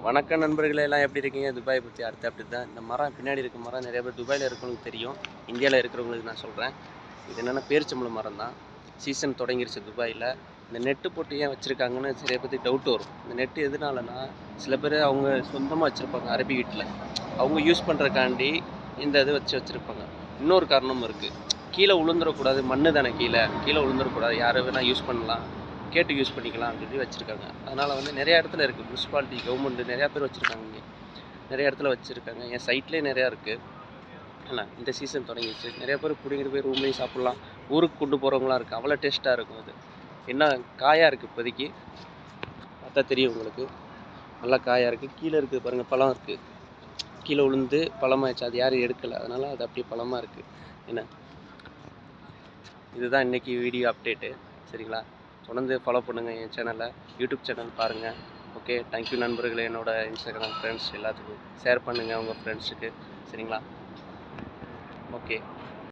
வணக்கம் நண்பர்களே, எல்லாம் எப்படி இருக்கீங்க? துபாய் பற்றி அடுத்த அப்படி தான். இந்த மரம் பின்னாடி இருக்க மரம் நிறைய பேர் துபாயில் இருக்கிறவங்களுக்கு தெரியும். இந்தியாவில் இருக்கிறவங்களுக்கு நான் சொல்கிறேன். இது என்னென்னா பேரிச்சம்பழம் மரம் தான். சீசன் தொடங்கிருச்சு துபாயில். இந்த நெட்டு போட்டு ஏன் வச்சுருக்காங்கன்னு சில பேருக்கு டவுட் வரும். இந்த நெட்டு எதனாலனா, சில பேர் அவங்க சொந்தமாக வச்சுருப்பாங்க அரபி வீட்டில். அவங்க யூஸ் பண்ணுறக்காண்டி இந்த இது வச்சுருப்பாங்க. இன்னொரு காரணமும் இருக்குது. கீழே விழுந்துடக்கூடாது, மண்ணு தானே கீழே விழுந்துடக்கூடாது, யாரை வேணால் யூஸ் பண்ணலாம், கேட்டு யூஸ் பண்ணிக்கலாம் அப்படின்னு வச்சுருக்காங்க. அதனால் வந்து நிறையா இடத்துல இருக்குது. முனிசிபாலிட்டி கவர்மெண்ட்டு நிறையா பேர் வச்சுருக்காங்க. இங்கே நிறைய இடத்துல வச்சுருக்காங்க. என் சைட்லேயே நிறையா இருக்குது. ஆனால் இந்த சீசன் தொடங்கிடுச்சு. நிறையா பேர் பிடிங்கிட்டு போய் ரூம்லேயும் சாப்பிட்லாம். ஊருக்கு கொண்டு போகிறவங்களாம் இருக்குது. அவ்வளோ டேஸ்ட்டாக இருக்கும். அது என்ன காயாக இருக்குது இப்போதைக்கு பார்த்தா தெரியும் உங்களுக்கு. நல்லா காயாக இருக்குது. கீழே இருக்குது பாருங்கள், பழம் இருக்குது. கீழே விழுந்து பழமாகிடுச்சு. அது யாரும் எடுக்கலை, அதனால் அது அப்படியே பழமாக இருக்குது. என்ன இதுதான் இன்றைக்கி வீடியோ அப்டேட்டு. சரிங்களா? தொடர்ந்து ஃபாலோ பண்ணுங்கள் என் சேனலை. யூடியூப் சேனல் பாருங்கள். ஓகே, தேங்க்யூ நண்பர்களே. என்னோடய இன்ஸ்டாகிராம் ஃப்ரெண்ட்ஸ் எல்லாத்துக்கும் ஷேர் பண்ணுங்கள் உங்கள் ஃப்ரெண்ட்ஸுக்கு. சரிங்களா? ஓகே.